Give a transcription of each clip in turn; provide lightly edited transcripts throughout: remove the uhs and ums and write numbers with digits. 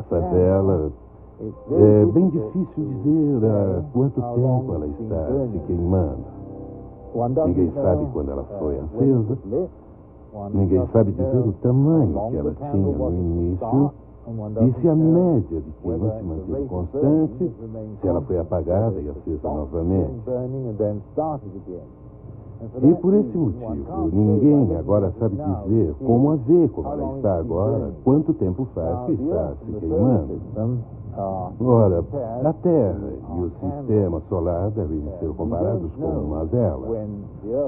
essa vela, é bem difícil dizer há quanto tempo ela está se queimando. Ninguém sabe quando ela foi acesa. Ninguém sabe dizer o tamanho que ela tinha no início e se a média de queima se manteve constante, se ela foi apagada e acesa novamente. E por esse motivo, ninguém agora sabe dizer como a ver como ela está agora, quanto tempo faz que está se queimando. Ora, a Terra e o sistema solar devem ser comparados com uma vela.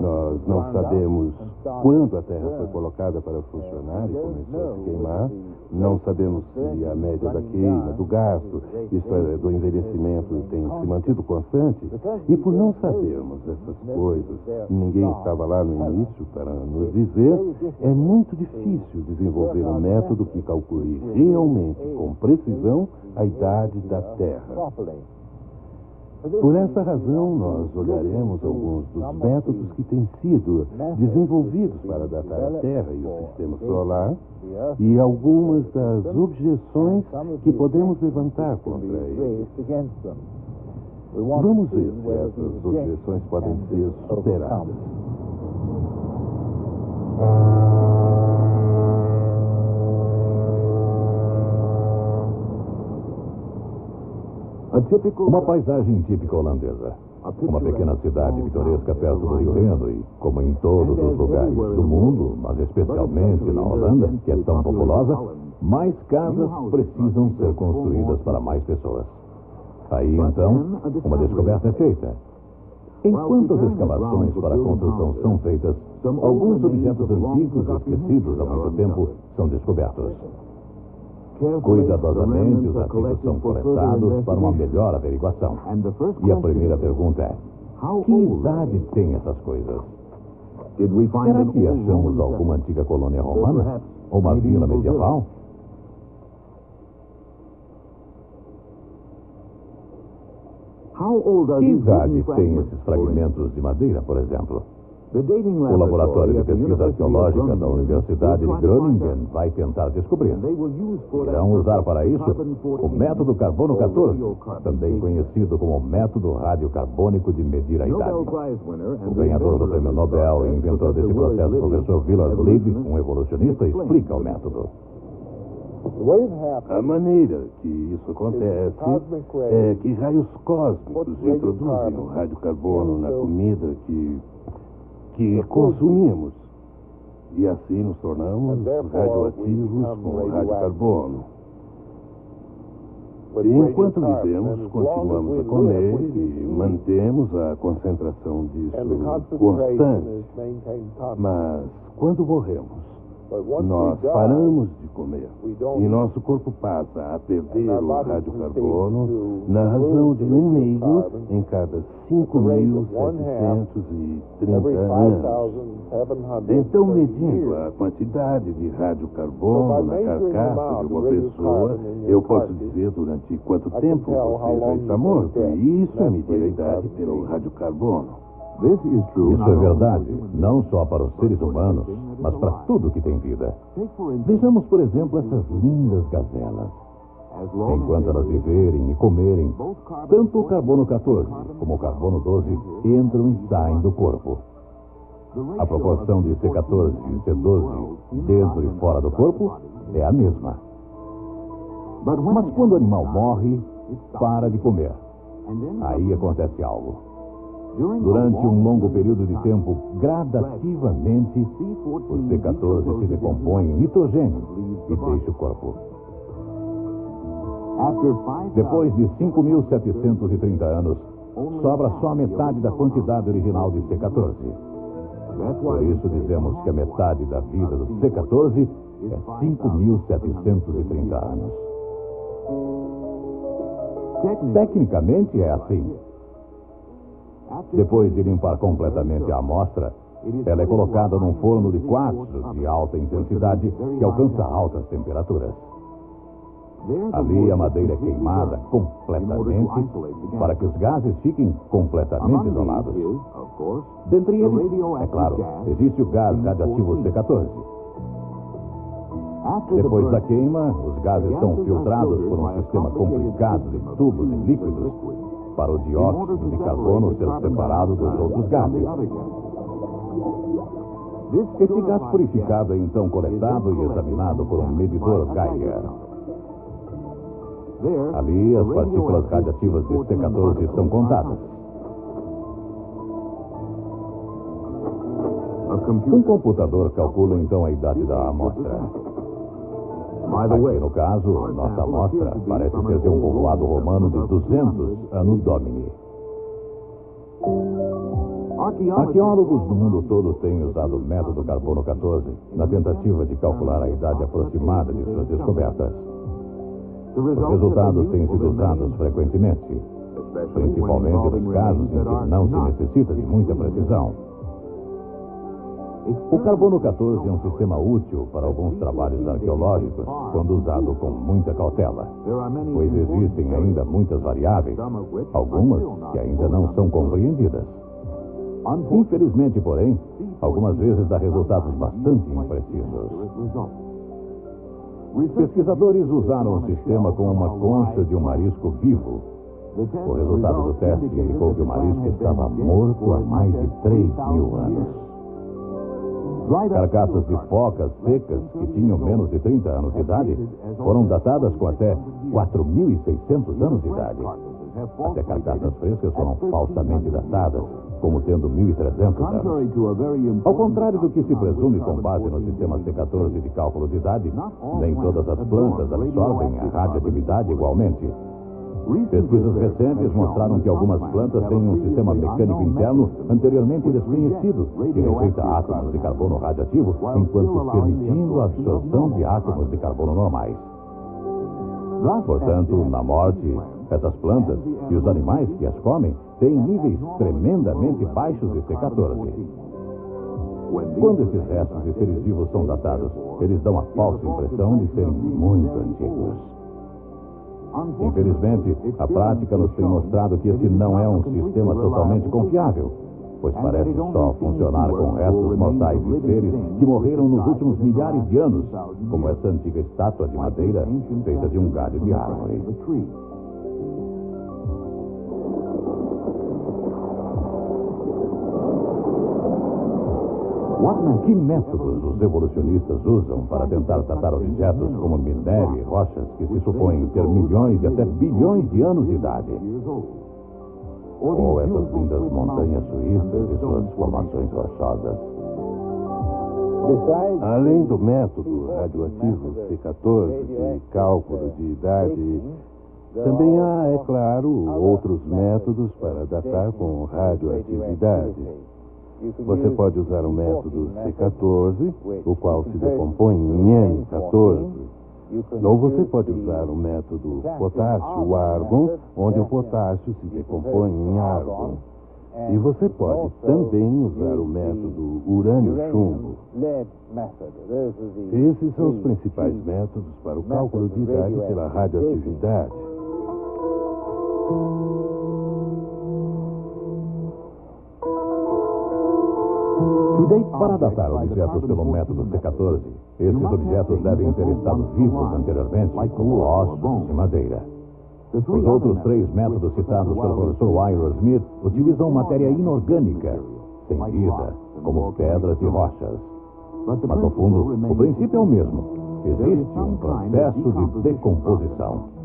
Nós não sabemos quando a Terra foi colocada para funcionar e começou a se queimar. Não sabemos se a média da queima, do gasto, isto é, do envelhecimento, tem se mantido constante. E por não sabermos essas coisas, ninguém estava lá no início para nos dizer, é muito difícil desenvolver um método que calcule realmente, com precisão, a idade da Terra. Por essa razão, nós olharemos alguns dos métodos que têm sido desenvolvidos para datar a Terra e o sistema solar e algumas das objeções que podemos levantar contra eles. Vamos ver se essas objeções podem ser superadas. Uma paisagem típica holandesa. Uma pequena cidade pitoresca perto do Rio Reno e, como em todos os lugares do mundo, mas especialmente na Holanda, que é tão populosa, mais casas precisam ser construídas para mais pessoas. Aí, então, uma descoberta é feita. Enquanto as escavações para a construção são feitas, alguns objetos antigos esquecidos há muito tempo são descobertos. Cuidadosamente, os artigos são coletados para uma melhor averiguação. E a primeira pergunta é: que idade têm essas coisas? Será que achamos alguma antiga colônia romana? Ou uma vila medieval? Que idade têm esses fragmentos de madeira, por exemplo? O Laboratório de Pesquisa Arqueológica da Universidade de Groningen vai tentar descobrir. Irão usar para isso o método Carbono 14, também conhecido como método radiocarbônico de medir a idade. O ganhador do Prêmio Nobel e inventor desse processo, professor Willard Libby, um evolucionista, explica o método. A maneira que isso acontece é que raios cósmicos introduzem o radiocarbono na comida que consumimos. E assim nos tornamos radioativos com o radiocarbono. E enquanto vivemos, continuamos a comer e mantemos a concentração disso constante. Mas quando morremos, nós paramos de comer e nosso corpo passa a perder o radiocarbono na razão de 1,5 em cada 5.730 anos. Então, medindo a quantidade de radiocarbono na carcaça de uma pessoa, eu posso dizer durante quanto tempo você já está morto. E isso é medir a idade pelo radiocarbono. Isso é verdade, não só para os seres humanos, mas para tudo que tem vida. Vejamos, por exemplo, essas lindas gazelas. Enquanto elas viverem e comerem, tanto o carbono 14 como o carbono 12 entram e saem do corpo. A proporção de C14 e C12 dentro e fora do corpo é a mesma. Mas quando o animal morre, para de comer. Aí acontece algo. Durante um longo período de tempo, gradativamente, o C14 se decompõe em nitrogênio e deixa o corpo. Depois de 5.730 anos, sobra só a metade da quantidade original de C14. Por isso dizemos que a metade da vida do C14 é 5.730 anos. Tecnicamente é assim. Depois de limpar completamente a amostra, ela é colocada num forno de quartzo de alta intensidade que alcança altas temperaturas. Ali a madeira é queimada completamente para que os gases fiquem completamente isolados. Dentre eles, é claro, existe o gás radioativo C14. Depois da queima, os gases são filtrados por um sistema complicado de tubos e líquidos para o dióxido de carbono ser separado dos outros gases. Esse gás purificado é então coletado e examinado por um medidor Geiger. Ali, as partículas radiativas de C14 são contadas. Um computador calcula então a idade da amostra. Aqui no caso, nossa amostra parece ser de um povoado romano de 200 Anno Domini. Arqueólogos do mundo todo têm usado o método carbono 14 na tentativa de calcular a idade aproximada de suas descobertas. Os resultados têm sido usados frequentemente, principalmente nos casos em que não se necessita de muita precisão. O carbono 14 é um sistema útil para alguns trabalhos arqueológicos, quando usado com muita cautela, pois existem ainda muitas variáveis, algumas que ainda não são compreendidas. Infelizmente, porém, algumas vezes dá resultados bastante imprecisos. Pesquisadores usaram o sistema com uma concha de um marisco vivo. O resultado do teste indicou que o marisco estava morto há mais de 3.000 anos. Carcaças de focas secas que tinham menos de 30 anos de idade foram datadas com até 4.600 anos de idade. Até carcaças frescas foram falsamente datadas, como tendo 1.300 anos. Ao contrário do que se presume com base no sistema C14 de cálculo de idade, nem todas as plantas absorvem a radioatividade igualmente. Pesquisas recentes mostraram que algumas plantas têm um sistema mecânico interno anteriormente desconhecido, que rejeita átomos de carbono radioativo, enquanto permitindo a absorção de átomos de carbono normais. Portanto, na morte, essas plantas e os animais que as comem têm níveis tremendamente baixos de C14. Quando esses restos de seres vivos são datados, eles dão a falsa impressão de serem muito antigos. Infelizmente, a prática nos tem mostrado que esse não é um sistema totalmente confiável, pois parece só funcionar com restos mortais de seres que morreram nos últimos milhares de anos, como essa antiga estátua de madeira feita de um galho de árvore. Que métodos os evolucionistas usam para tentar datar objetos como minério e rochas que se supõem ter milhões e até bilhões de anos de idade? Ou essas lindas montanhas suíças e suas formações rochosas? Além do método radioativo C14 de cálculo de idade, também há, é claro, outros métodos para datar com radioatividade. Você pode usar o método C14, o qual se decompõe em N14. Ou você pode usar o método potássio-argon, onde o potássio se decompõe em argon. E você pode também usar o método urânio-chumbo. Esses são os principais métodos para o cálculo de idade pela radioatividade. Para datar objetos pelo método C14, esses objetos devem ter estado vivos anteriormente, como ossos e madeira. Os outros 3 métodos citados pelo professor Wyrell Smith utilizam matéria inorgânica, sem vida, como pedras e rochas. Mas, no fundo, o princípio é o mesmo. Existe um processo de decomposição.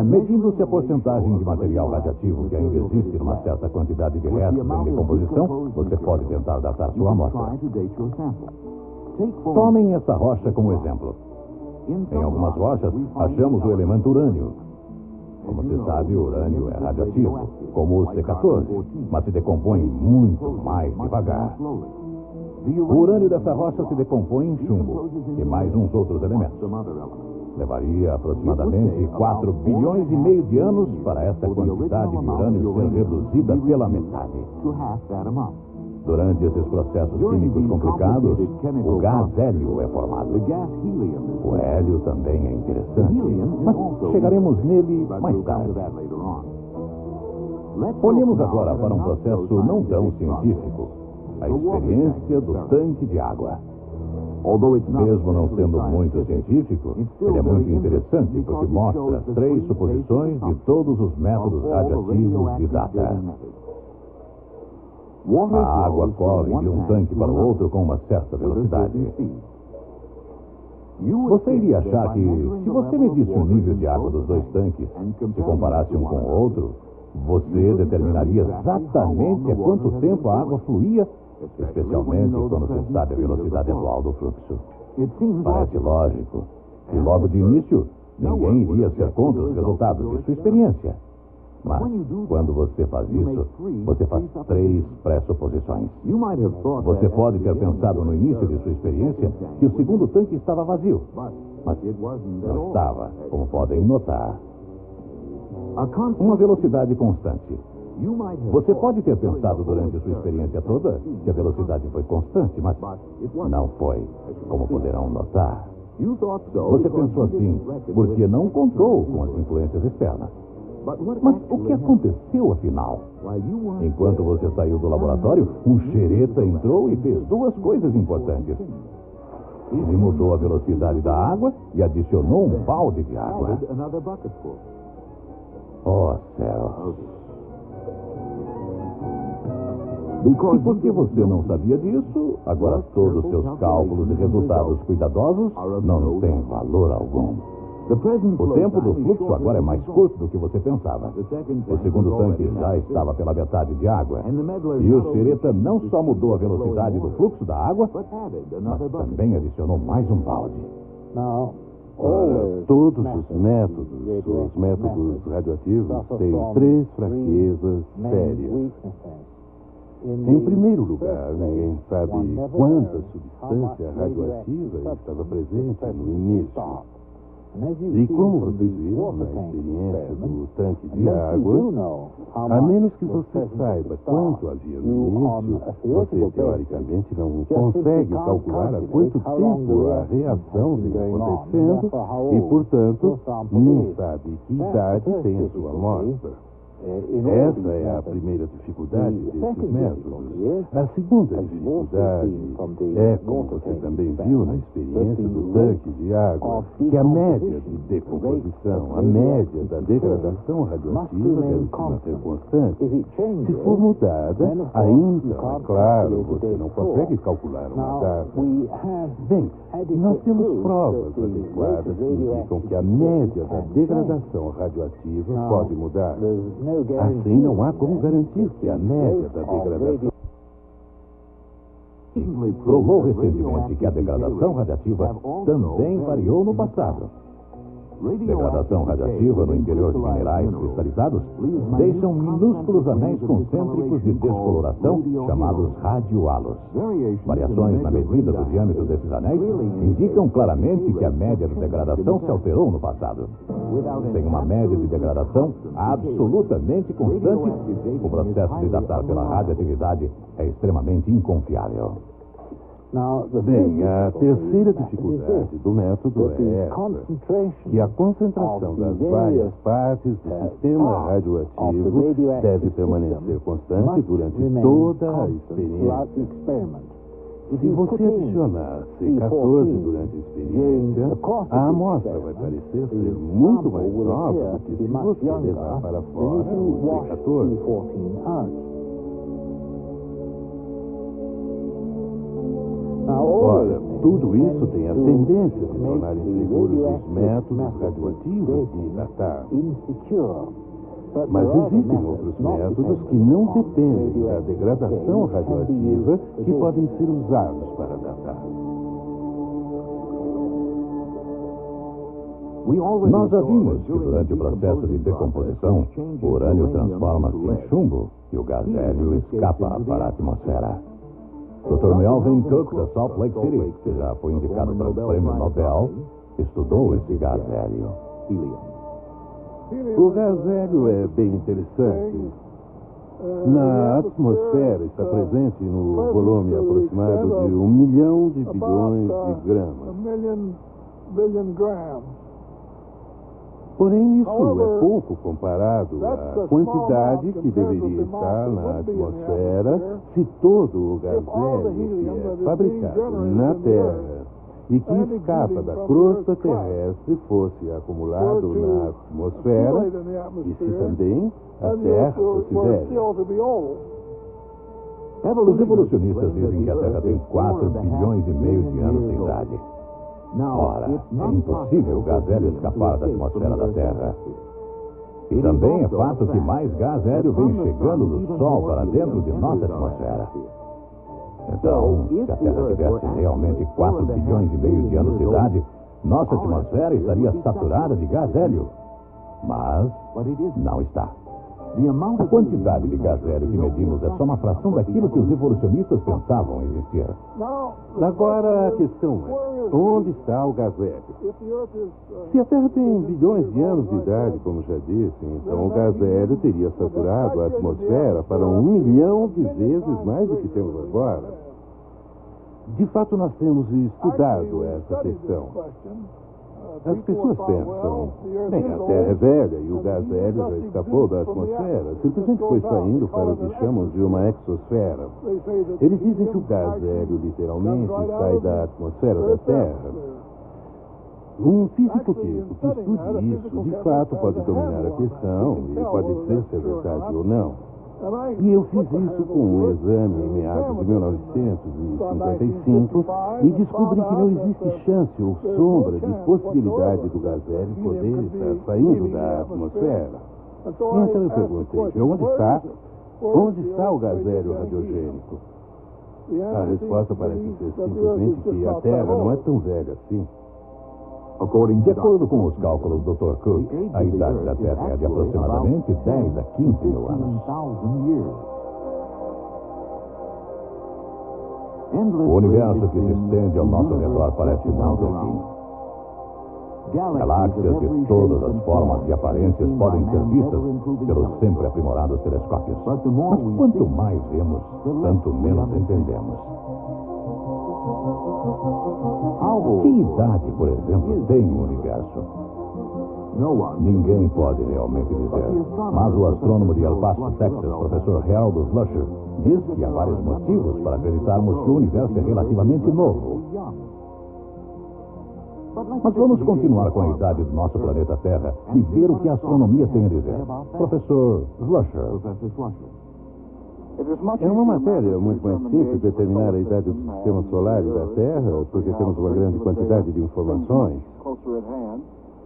Medindo-se a porcentagem de material radioativo que ainda existe numa certa quantidade de restos em decomposição, você pode tentar datar sua amostra. Tomem essa rocha como exemplo. Em algumas rochas, achamos o elemento urânio. Como se sabe, o urânio é radioativo, como o C14, mas se decompõe muito mais devagar. O urânio dessa rocha se decompõe em chumbo e mais uns outros elementos. Levaria aproximadamente 4 bilhões e meio de anos para essa quantidade de urânio ser reduzida pela metade. Durante esses processos químicos complicados, o gás hélio é formado. O hélio também é interessante, mas chegaremos nele mais tarde. Olhemos agora para um processo não tão científico, a experiência do tanque de água. Mesmo não sendo muito científico, ele é muito interessante porque mostra as 3 suposições de todos os métodos radioativos de data. A água corre de um tanque para o outro com uma certa velocidade. Você iria achar que, se você medisse o nível de água dos 2 tanques, se comparasse um com o outro, você determinaria exatamente a quanto tempo a água fluía, especialmente quando se sabe a velocidade atual do fluxo. Parece lógico que, logo de início, ninguém iria ser contra os resultados de sua experiência. Mas, quando você faz isso, você faz 3 pressuposições. Você pode ter pensado no início de sua experiência que o segundo tanque estava vazio, mas não estava, como podem notar. Uma velocidade constante. Você pode ter pensado durante sua experiência toda que a velocidade foi constante, mas não foi, como poderão notar. Você pensou assim porque não contou com as influências externas. Mas o que aconteceu, afinal? Enquanto você saiu do laboratório, um xereta entrou e fez 2 coisas importantes. Ele mudou a velocidade da água e adicionou um balde de água. Oh, céu! E porque você não sabia disso, agora todos os seus cálculos e resultados cuidadosos não têm valor algum. O tempo do fluxo agora é mais curto do que você pensava. O segundo tanque já estava pela metade de água. E o xereta não só mudou a velocidade do fluxo da água, mas também adicionou mais um balde. Todos os métodos radioativos têm 3 fraquezas sérias. Em primeiro lugar, ninguém sabe quanta substância radioativa estava presente no início. E como vocês viram na experiência do tanque de água, a menos que você saiba quanto havia no início, você teoricamente não consegue calcular há quanto tempo a reação vem acontecendo e, portanto, nem sabe que idade tem a sua amostra. Essa é a primeira dificuldade desses métodos. A segunda dificuldade é, como você também viu na experiência do tanque de água, que a média de decomposição, a média da degradação radioativa deve se manter constante. Se for mudada, ainda, é claro, você não consegue calcular uma data. Bem, nós temos provas adequadas que indicam que a média da degradação radioativa pode mudar. Assim, não há como garantir que a média da degradação... Provou recentemente que a degradação radiativa também variou no passado. Degradação radiativa no interior de minerais cristalizados deixam minúsculos anéis concêntricos de descoloração chamados radiohalos. Variações na medida do diâmetro desses anéis indicam claramente que a média de degradação se alterou no passado. Sem uma média de degradação absolutamente constante, o processo de datar pela radioatividade é extremamente inconfiável. Bem, a terceira dificuldade do método é essa, que a concentração das várias partes do sistema radioativo deve permanecer constante durante toda a experiência. Se você adicionar C14 durante a experiência, a amostra vai parecer ser muito mais nova do que se você levar para fora o C14. Ora, tudo isso tem a tendência de tornar inseguros os métodos radioativos de datar. Mas existem outros métodos que não dependem da degradação radioativa que podem ser usados para datar. Nós já vimos que durante o processo de decomposição, o urânio transforma-se em chumbo e o gás hélio escapa para a atmosfera. Dr. Melvin Cook, da Salt Lake City, que já foi indicado para o Prêmio Nobel, estudou esse gás hélio. O gás hélio é bem interessante. Na atmosfera está presente no volume aproximado de 1 milhão de bilhões de gramas. Porém, isso é pouco comparado à quantidade que deveria estar na atmosfera se todo o gás hélio que é fabricado na Terra e que escapa da crosta terrestre fosse acumulado na atmosfera e se também a Terra fosse velha. Os evolucionistas dizem que a Terra tem 4 bilhões e meio de anos de idade. Ora, é impossível o gás hélio escapar da atmosfera da Terra. E também é fato que mais gás hélio vem chegando do Sol para dentro de nossa atmosfera. Então, se a Terra tivesse realmente 4 bilhões e meio de anos de idade, nossa atmosfera estaria saturada de gás hélio. Mas não está. A quantidade de gás hélio que medimos é só uma fração daquilo que os evolucionistas pensavam existir. Agora a questão é, onde está o gás hélio? Se a Terra tem bilhões de anos de idade, como já disse, então o gás hélio teria saturado a atmosfera para 1 milhão de vezes mais do que temos agora. De fato, nós temos estudado essa questão. As pessoas pensam, bem, a Terra é velha e o gás hélio já escapou da atmosfera, simplesmente foi saindo para o que chamam de uma exosfera. Eles dizem que o gás hélio literalmente sai da atmosfera da Terra. Um físico químico que estude isso, de fato, pode dominar a questão e pode dizer se é verdade ou não. E eu fiz isso com um exame em meados de 1955 e descobri que não existe chance ou sombra de possibilidade do gás hélio poder estar saindo da atmosfera. Então eu perguntei, onde está o gás hélio radiogênico? A resposta parece ser simplesmente que a Terra não é tão velha assim. De acordo com os cálculos do Dr. Cook, a idade da Terra é de aproximadamente 10 a 15 mil anos. O universo que se estende ao nosso redor parece não ter fim. Galáxias de todas as formas e aparências podem ser vistas pelos sempre aprimorados telescópios. Mas quanto mais vemos, tanto menos entendemos. Que idade, por exemplo, tem o universo? Ninguém pode realmente dizer. Mas o astrônomo de El Paso, Texas, professor Harold Slusher, diz que há vários motivos para acreditarmos que o universo é relativamente novo. Mas vamos continuar com a idade do nosso planeta Terra e ver o que a astronomia tem a dizer. Professor Slusher. É uma matéria muito mais simples determinar a idade do sistema solar e da Terra, porque temos uma grande quantidade de informações.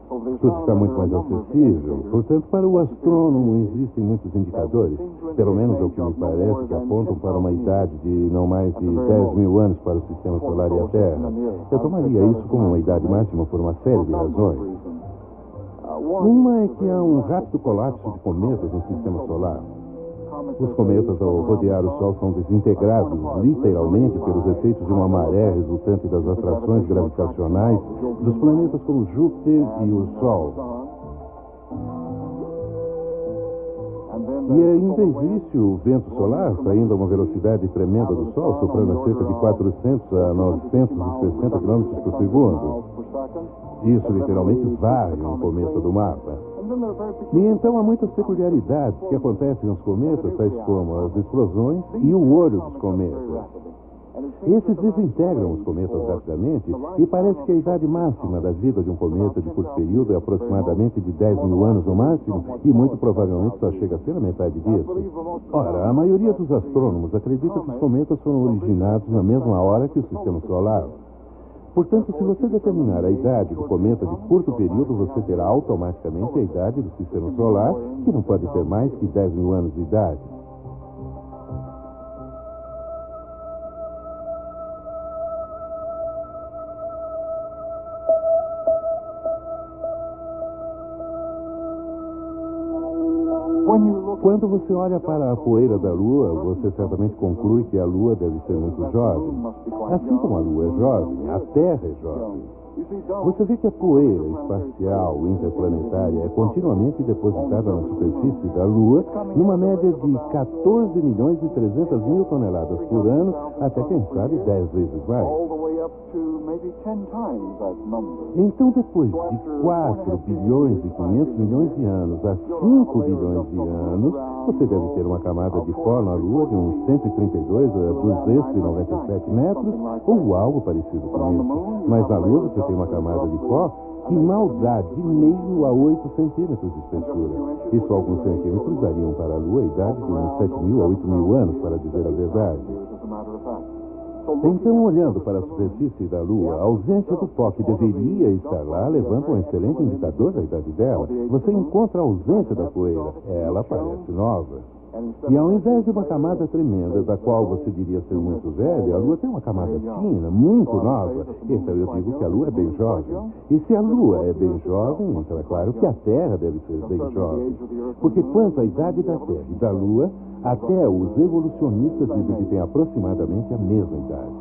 Tudo está muito mais acessível. Portanto, para o astrônomo existem muitos indicadores, pelo menos é o que me parece, que apontam para uma idade de não mais de 10 mil anos para o sistema solar e a Terra. Eu tomaria isso como uma idade máxima por uma série de razões. Uma é que há um rápido colapso de cometas no sistema solar. Os cometas, ao rodear o Sol, são desintegrados, literalmente, pelos efeitos de uma maré resultante das atrações gravitacionais dos planetas como Júpiter e o Sol. E ainda existe o vento solar, saindo a uma velocidade tremenda do Sol, soprando a cerca de 400 a 960 km por segundo. Isso literalmente varre um cometa do mapa. E então há muitas peculiaridades que acontecem nos cometas, tais como as explosões e o olho dos cometas. Esses desintegram os cometas rapidamente e parece que a idade máxima da vida de um cometa de curto período é aproximadamente de 10 mil anos no máximo e muito provavelmente só chega a ser a metade disso. Ora, a maioria dos astrônomos acredita que os cometas foram originados na mesma hora que o sistema solar. Portanto, se você determinar a idade do cometa de curto período, você terá automaticamente a idade do sistema solar, que não pode ter mais que 10 mil anos de idade. Quando você olha para a poeira da Lua, você certamente conclui que a Lua deve ser muito jovem. Assim como a Lua é jovem, a Terra é jovem. Você vê que a poeira espacial interplanetária é continuamente depositada na superfície da Lua numa média de 14 milhões e 300 mil toneladas por ano, até quem sabe 10 vezes mais. Então, depois de 4 bilhões e 500 milhões de anos a 5 bilhões de anos, você deve ter uma camada de pó na Lua de uns 132 a 297 metros, ou algo parecido com isso. Mas na Lua você tem uma camada de pó que mal dá de meio a 8 centímetros de espessura. Isso alguns centímetros dariam para a Lua a idade de uns 7.000 a 8.000 anos, para dizer a verdade. Então, olhando para a superfície da Lua, a ausência do pó que deveria estar lá levanta um excelente indicador da idade dela. Você encontra a ausência da poeira. Ela parece nova. E ao invés de uma camada tremenda, da qual você diria ser muito velha, a Lua tem uma camada fina, muito nova. Então eu digo que a Lua é bem jovem. E se a Lua é bem jovem, então é claro que a Terra deve ser bem jovem. Porque quanto à idade da Terra e da Lua, até os evolucionistas dizem que tem aproximadamente a mesma idade.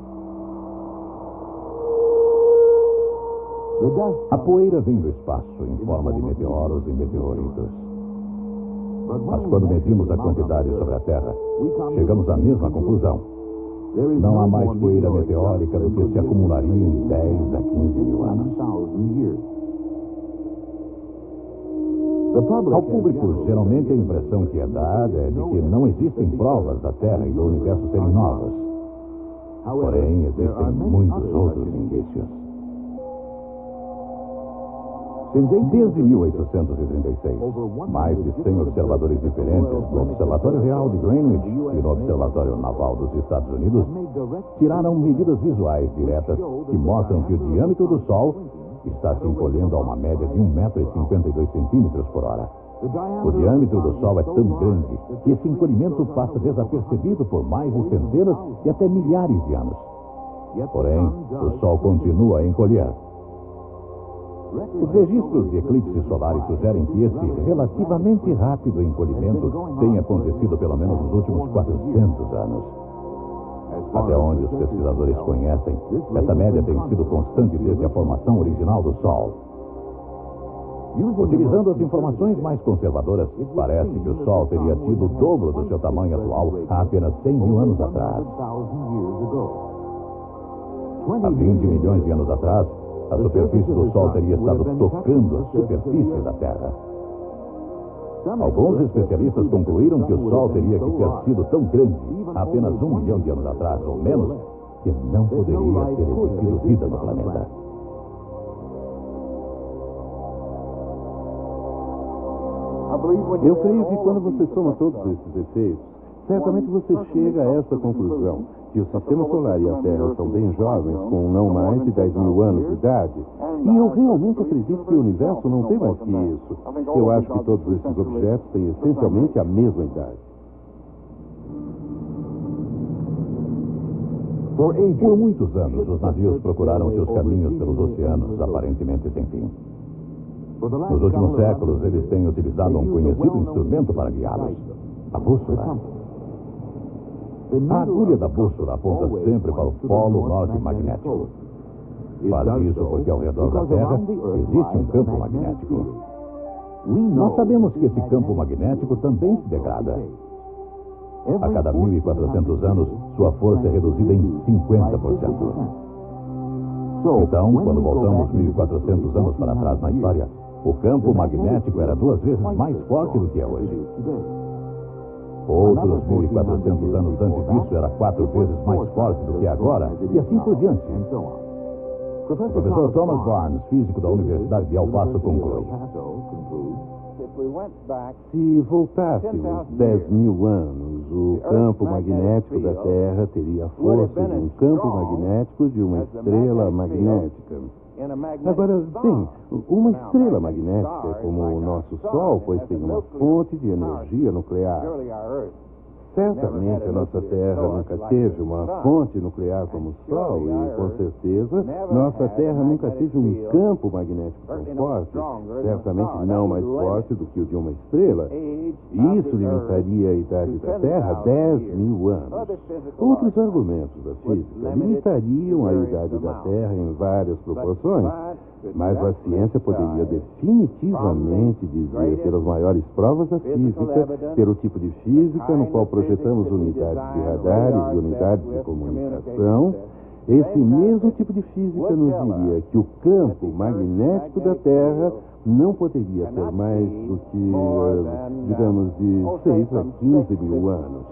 A poeira vem do espaço em forma de meteoros e meteoritos. Mas quando medimos a quantidade sobre a Terra, chegamos à mesma conclusão. Não há mais poeira meteórica do que se acumularia em 10 a 15 mil anos. Ao público, geralmente a impressão que é dada é de que não existem provas da Terra e do universo serem novas. Porém, existem muitos outros indícios. Desde 1836, mais de 100 observadores diferentes no Observatório Real de Greenwich e no Observatório Naval dos Estados Unidos tiraram medidas visuais diretas que mostram que o diâmetro do Sol está se encolhendo a uma média de 1,52 m por hora. O diâmetro do Sol é tão grande que esse encolhimento passa desapercebido por mais de centenas e até milhares de anos. Porém, o Sol continua a encolher. Os registros de eclipses solares sugerem que esse relativamente rápido encolhimento tenha acontecido pelo menos nos últimos 400 anos. Até onde os pesquisadores conhecem, essa média tem sido constante desde a formação original do Sol. Utilizando as informações mais conservadoras, parece que o Sol teria tido o dobro do seu tamanho atual há apenas 100 mil anos atrás. Há 20 milhões de anos atrás, a superfície do Sol teria estado tocando a superfície da Terra. Alguns especialistas concluíram que o Sol teria que ter sido tão grande há apenas 1 milhão de anos atrás, ou menos, que não poderia ter existido vida no planeta. Eu creio que quando você soma todos esses efeitos, certamente você chega a essa conclusão, que o Sistema Solar e a Terra são bem jovens, com não mais de 10 mil anos de idade. E eu realmente acredito que o universo não tem mais que isso. Eu acho que todos esses objetos têm essencialmente a mesma idade. Por muitos anos, os navios procuraram seus caminhos pelos oceanos, aparentemente sem fim. Nos últimos séculos, eles têm utilizado um conhecido instrumento para guiá-los: a bússola. A agulha da bússola aponta sempre para o polo norte magnético. Faz isso porque ao redor da Terra existe um campo magnético. Nós sabemos que esse campo magnético também se degrada. A cada 1.400 anos, sua força é reduzida em 50%. Então, quando voltamos 1.400 anos para trás na história, o campo magnético era 2 vezes mais forte do que é hoje. Outros 1.400 anos antes disso era 4 vezes mais forte do que é agora, e assim por diante. O professor Thomas Barnes, físico da Universidade de El Paso, conclui: se voltássemos 10 mil anos, o campo magnético da Terra teria a força de um campo magnético de uma estrela magnética. Agora, bem, uma estrela magnética é como o nosso Sol, pois tem uma fonte de energia nuclear. Certamente a nossa Terra nunca teve uma fonte nuclear como o Sol e, com certeza, nossa Terra nunca teve um campo magnético tão forte, certamente não mais forte do que o de uma estrela. Isso limitaria a idade da Terra a 10 mil anos. Outros argumentos da física limitariam a idade da Terra em várias proporções, mas a ciência poderia definitivamente dizer, pelas maiores provas da física, pelo tipo de física no qual projetamos unidades de radares e unidades de comunicação, Esse mesmo tipo de física nos diria que o campo magnético da Terra não poderia ter mais do que, digamos, de 6 a 15 mil anos.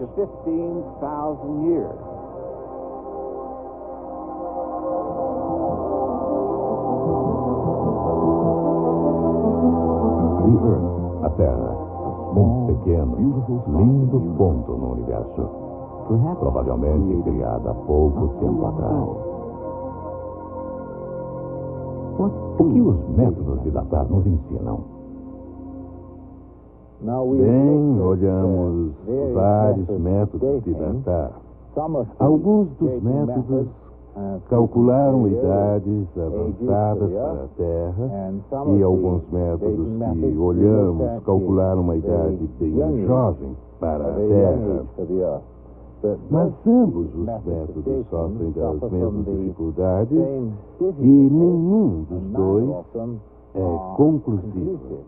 The Earth, a Terra, um pequeno, lindo ponto no universo, provavelmente criada há pouco tempo atrás. O que os métodos de datar nos ensinam? Bem, olhamos vários métodos de datar. Alguns dos métodos calcularam idades avançadas para a Terra e alguns métodos que olhamos calcularam uma idade bem jovem para a Terra. Mas ambos os métodos sofrem das mesmas dificuldades e nenhum dos dois é conclusivo.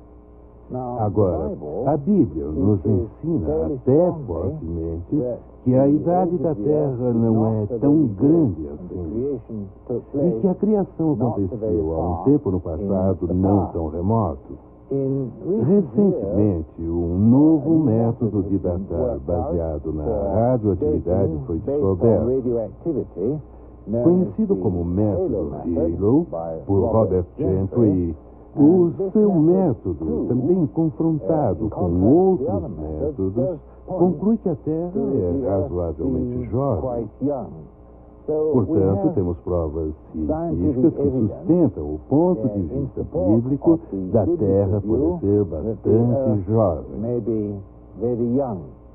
Agora, a Bíblia nos ensina até fortemente que a idade da Terra não é tão grande assim e que a criação aconteceu há um tempo no passado não tão remoto. Recentemente, um novo método de datar baseado na radioatividade foi descoberto. Conhecido como método Halo por Robert Gentry, o seu método, também confrontado com outros métodos, conclui que a Terra é razoavelmente jovem. Portanto, temos provas científicas que sustentam o ponto de vista bíblico da Terra poder ser bastante jovem.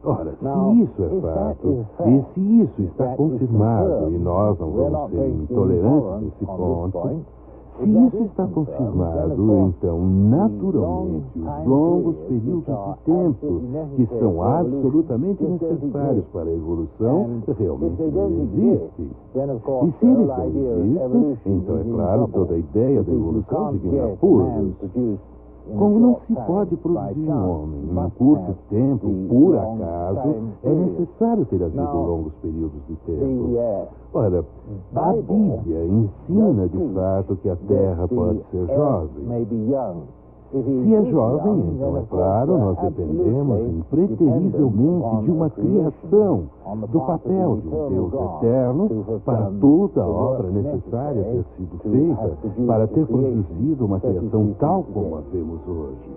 Ora, se isso é fato, e se isso está confirmado, e nós não vamos ser intolerantes nesse ponto, se isso está confirmado, então, naturalmente, os longos períodos de tempo que são absolutamente necessários para a evolução realmente não existem. E se eles não existem, então, é claro, toda a ideia da evolução de ganhar apuros. Como não se pode produzir um homem em um curto tempo, por acaso, é necessário ter havido longos períodos de tempo. Ora, a Bíblia ensina de fato que a Terra pode ser jovem. Se é jovem, então, é claro, nós dependemos impreterivelmente de uma criação, do papel de um Deus eterno, para toda a obra necessária ter sido feita, para ter produzido uma criação tal como a vemos hoje.